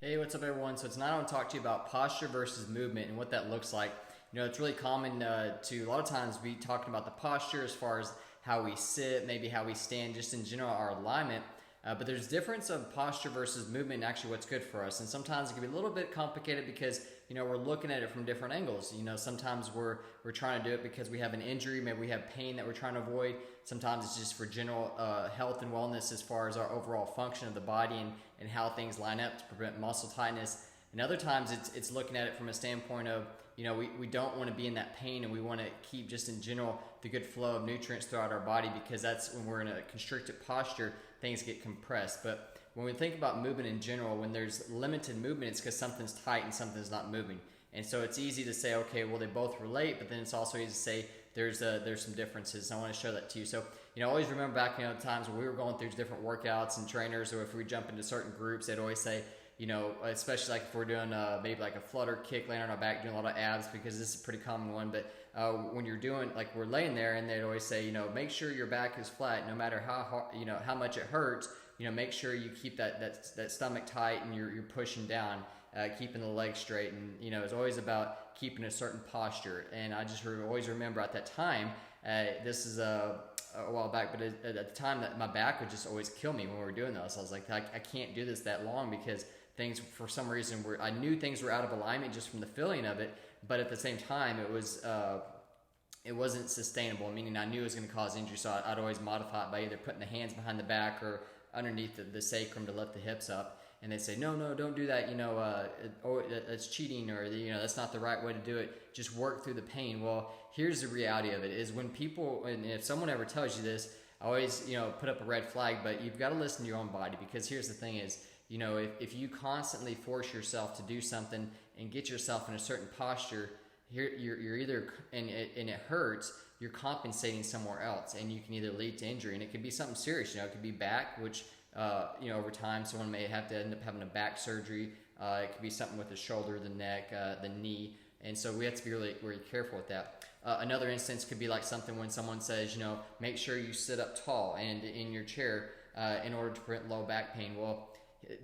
Hey, what's up, everyone? So tonight I want to talk to you about posture versus movement and what that looks like. It's really common to a lot of times be talking about the posture as far as how we sit, maybe how we stand, just in general our alignment. But there's difference of posture versus movement and actually what's good for us. And sometimes it can be a little bit complicated because we're looking at it from different angles. Sometimes we're trying to do it because we have an injury, maybe we have pain that we're trying to avoid. Sometimes it's just for general health and wellness as far as our overall function of the body and how things line up to prevent muscle tightness. And other times it's looking at it from a standpoint of, we don't want to be in that pain, and we want to keep just in general the good flow of nutrients throughout our body, because that's when we're in a constricted posture, things get compressed. But when we think about movement in general, when there's limited movement, it's because something's tight and something's not moving. And so it's easy to say, okay, well, they both relate, but then it's also easy to say there's some differences. And I want to show that to you. So, always remember back, times when we were going through different workouts and trainers, or if we jump into certain groups, they'd always say, especially like if we're doing maybe like a flutter kick, laying on our back, doing a lot of abs, because this is a pretty common one. But when you're doing, like, we're laying there, and they'd always say, make sure your back is flat, no matter how hard, how much it hurts. Make sure you keep that stomach tight, and you're pushing down, keeping the legs straight, and it's always about keeping a certain posture. And I just always remember at that time, this is a while back, but at the time that my back would just always kill me when we were doing this. I was like, I can't do this that long, because things, for some reason, I knew things were out of alignment just from the feeling of it, but at the same time, it wasn't sustainable, meaning I knew it was going to cause injury. So I'd always modify it by either putting the hands behind the back or underneath the sacrum to lift the hips up. And they'd say, no, don't do that, or that's cheating, or that's not the right way to do it. Just work through the pain. Well, here's the reality of it, is when people, and if someone ever tells you this, I always, put up a red flag. But you've got to listen to your own body, because here's the thing is, if you constantly force yourself to do something and get yourself in a certain posture, here you're either, and it hurts, you're compensating somewhere else, and you can either lead to injury, and it could be something serious. It could be back, which over time someone may have to end up having a back surgery. It could be something with the shoulder, the neck, the knee, and so we have to be really, really careful with that. Another instance could be like something when someone says, make sure you sit up tall and in your chair in order to prevent low back pain. Well,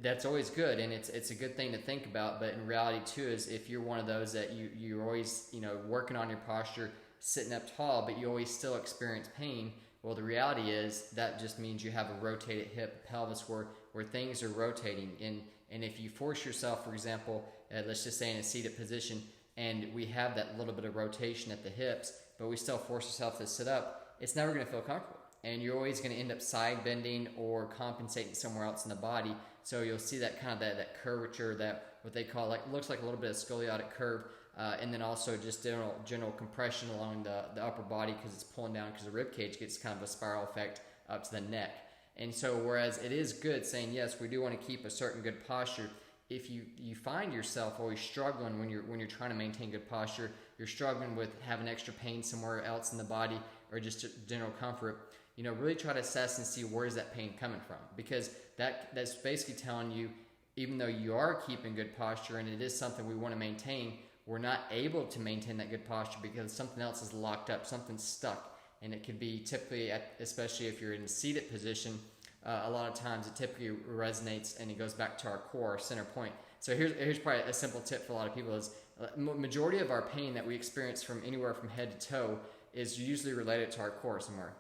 that's always good, and it's a good thing to think about. But in reality too, is if you're one of those that you're always working on your posture, sitting up tall, but you always still experience pain, well, the reality is that just means you have a rotated hip, pelvis, where things are rotating. And if you force yourself, for example, let's just say in a seated position, and we have that little bit of rotation at the hips, but we still force ourselves to sit up, it's never going to feel comfortable. And you're always going to end up side bending or compensating somewhere else in the body. So you'll see that kind of that curvature, that what they call, like, looks like a little bit of scoliotic curve, and then also just general compression along the upper body, because it's pulling down, because the rib cage gets kind of a spiral effect up to the neck. And so whereas it is good saying, yes, we do want to keep a certain good posture, if you find yourself always struggling when you're trying to maintain good posture, you're struggling with having extra pain somewhere else in the body, or just general comfort, really try to assess and see where is that pain coming from, because that's basically telling you, even though you are keeping good posture and it is something we want to maintain, we're not able to maintain that good posture because something else is locked up, something's stuck. And it could be typically, especially if you're in a seated position, a lot of times it typically resonates and it goes back to our core, our center point. So here's probably a simple tip for a lot of people is, majority of our pain that we experience from anywhere from head to toe is usually related to our core somewhere.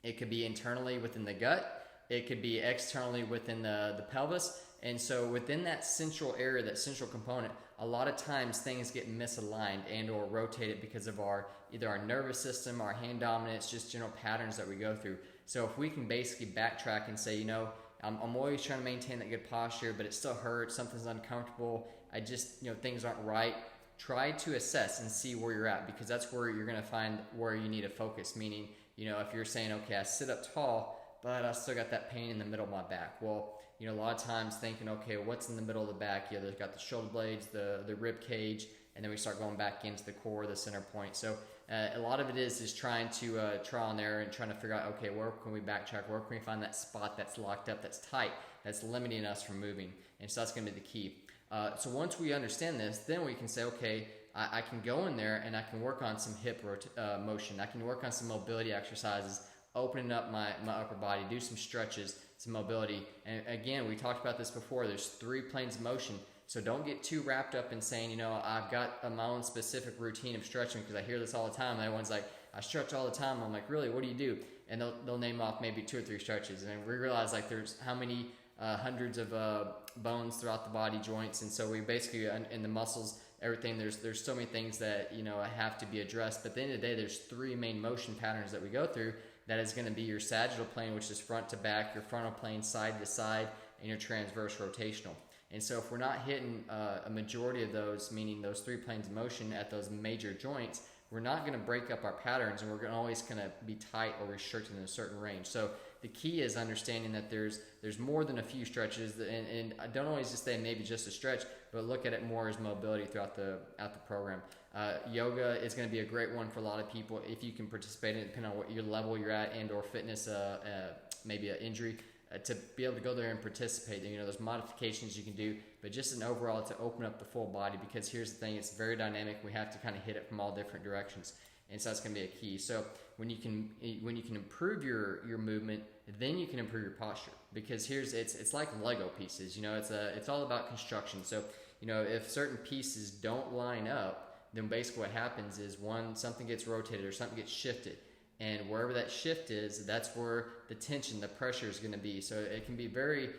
It could be internally within the gut. It could be externally within the pelvis. And so within that central area, that central component, a lot of times things get misaligned and or rotated because of either our nervous system, our hand dominance, just general patterns that we go through. So if we can basically backtrack and say, I'm always trying to maintain that good posture, but it still hurts, something's uncomfortable, I just, things aren't right. Try to assess and see where you're at, because that's where you're going to find where you need to focus. Meaning, if you're saying, okay, I sit up tall, but I still got that pain in the middle of my back. Well, a lot of times thinking, okay, what's in the middle of the back? There's got the shoulder blades, the rib cage, and then we start going back into the core, the center point. So a lot of it is trying to trial and error and trying to figure out, okay, where can we backtrack? Where can we find that spot that's locked up, that's tight, that's limiting us from moving? And so that's going to be the key. So once we understand this, then we can say, okay, I can go in there and I can work on some hip motion. I can work on some mobility exercises, opening up my upper body, do some stretches, some mobility. And again, we talked about this before. There's 3 planes of motion. So don't get too wrapped up in saying, you know, I've got my own specific routine of stretching, because I hear this all the time. And everyone's like, I stretch all the time. I'm like, really? What do you do? And they'll name off maybe 2 or 3 stretches. And we realize like there's how many hundreds of bones throughout the body, joints. And so we basically, in the muscles, everything, there's so many things that, you know, have to be addressed. But at the end of the day, there's 3 main motion patterns that we go through. That is going to be your sagittal plane, which is front to back, your frontal plane side to side, and your transverse rotational. And so if we're not hitting a majority of those, meaning those 3 planes of motion at those major joints, we're not going to break up our patterns, and we're going to always kind of be tight or restricted in a certain range. So the key is understanding that there's more than a few stretches, and I don't always just say maybe just a stretch, but look at it more as mobility throughout the program. Yoga is going to be a great one for a lot of people if you can participate in it, depending on what your level you're at and or fitness, maybe an injury. To be able to go there and participate, you know, there's modifications you can do, but just an overall to open up the full body, because here's the thing, it's very dynamic. We have to kind of hit it from all different directions, and so that's going to be a key. So when you can improve your movement, then you can improve your posture, because it's like Lego pieces, you know, it's all about construction. So, you know, if certain pieces don't line up, then basically what happens is something gets rotated or something gets shifted. And wherever that shift is, that's where the tension, the pressure is going to be. So it can be very,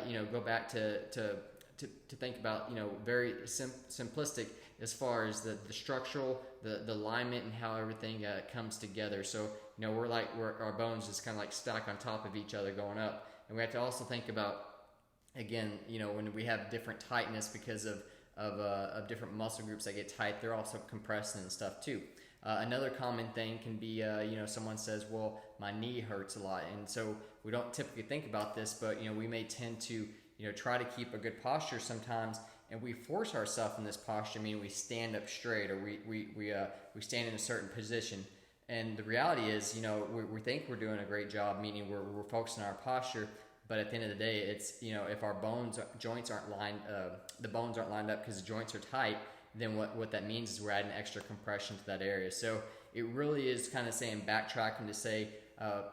you know, go back to think about, you know, very simplistic as far as the structural, the alignment, and how everything comes together. So, you know, our bones just kind of like stack on top of each other going up. And we have to also think about, again, you know, when we have different tightness because of different muscle groups that get tight, they're also compressing and stuff too. Another common thing can be, you know, someone says, well, my knee hurts a lot. And so we don't typically think about this, but, you know, we may tend to, you know, try to keep a good posture sometimes, and we force ourselves in this posture, meaning we stand up straight, or we stand in a certain position. And the reality is, you know, we think we're doing a great job, meaning we're focusing on our posture, but at the end of the day, it's, you know, if our joints aren't lined, the bones aren't lined up because the joints are tight, then what that means is we're adding extra compression to that area. So it really is kind of saying, backtracking to say,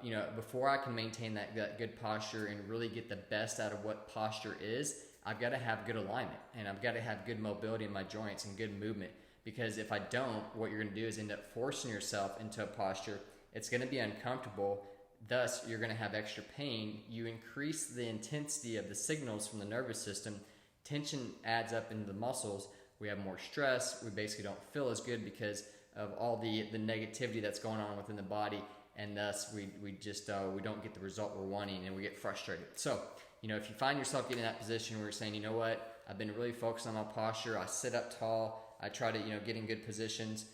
you know, before I can maintain that good posture and really get the best out of what posture is, I've got to have good alignment, and I've got to have good mobility in my joints and good movement. Because if I don't, what you're going to do is end up forcing yourself into a posture. It's going to be uncomfortable. Thus, you're going to have extra pain. You increase the intensity of the signals from the nervous system. Tension adds up into the muscles. We have more stress. We basically don't feel as good because of all the negativity that's going on within the body, and thus we don't get the result we're wanting, and we get frustrated. So, you know, if you find yourself getting in that position where you're saying, you know what, I've been really focused on my posture, I sit up tall, I try to, you know, get in good positions,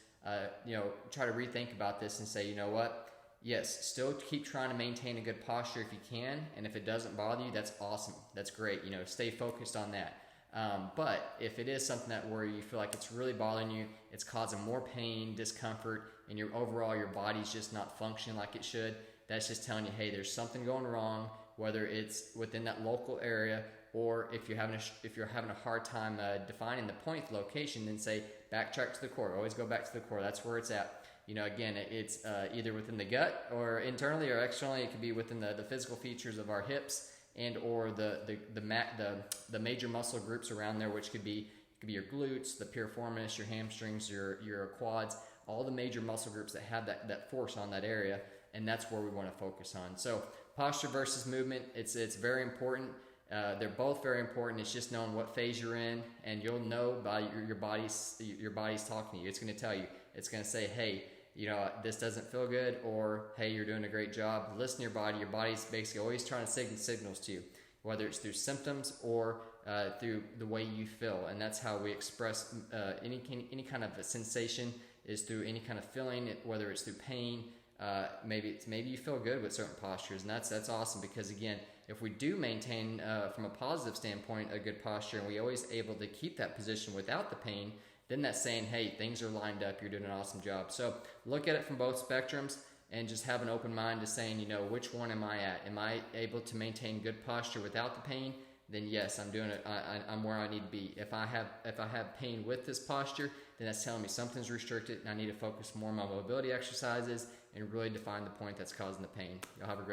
you know, try to rethink about this and say, you know what, yes, still keep trying to maintain a good posture if you can, and if it doesn't bother you, that's awesome, that's great, you know, stay focused on that. But if it is something where you feel like it's really bothering you, it's causing more pain, discomfort, and your body's just not functioning like it should, that's just telling you, hey, there's something going wrong, whether it's within that local area, or if you're having a hard time defining the point, the location, then say, backtrack to the core. Always go back to the core. That's where it's at. You know, again, it's either within the gut or internally or externally. It could be within the physical features of our hips, and or the major muscle groups around there, which could be your glutes, the piriformis, your hamstrings, your quads, all the major muscle groups that have that force on that area, and that's where we want to focus on. So posture versus movement, it's very important. They're both very important. It's just knowing what phase you're in, and you'll know by your body's talking to you. It's going to tell you. It's going to say, hey, you know, this doesn't feel good, or hey, you're doing a great job. Listen to your body. Your body's basically always trying to send signals to you, whether it's through symptoms or through the way you feel. And that's how we express any kind of a sensation, is through any kind of feeling, whether it's through pain. Maybe you feel good with certain postures, and that's awesome, because again, if we do maintain from a positive standpoint a good posture, and we always able to keep that position without the pain, then that's saying, hey, things are lined up, you're doing an awesome job. So look at it from both spectrums, and just have an open mind to saying, you know, which one am I at? Am I able to maintain good posture without the pain? Then yes, I'm doing it. I'm where I need to be. If I have pain with this posture, then that's telling me something's restricted, and I need to focus more on my mobility exercises and really define the point that's causing the pain. You'll have a great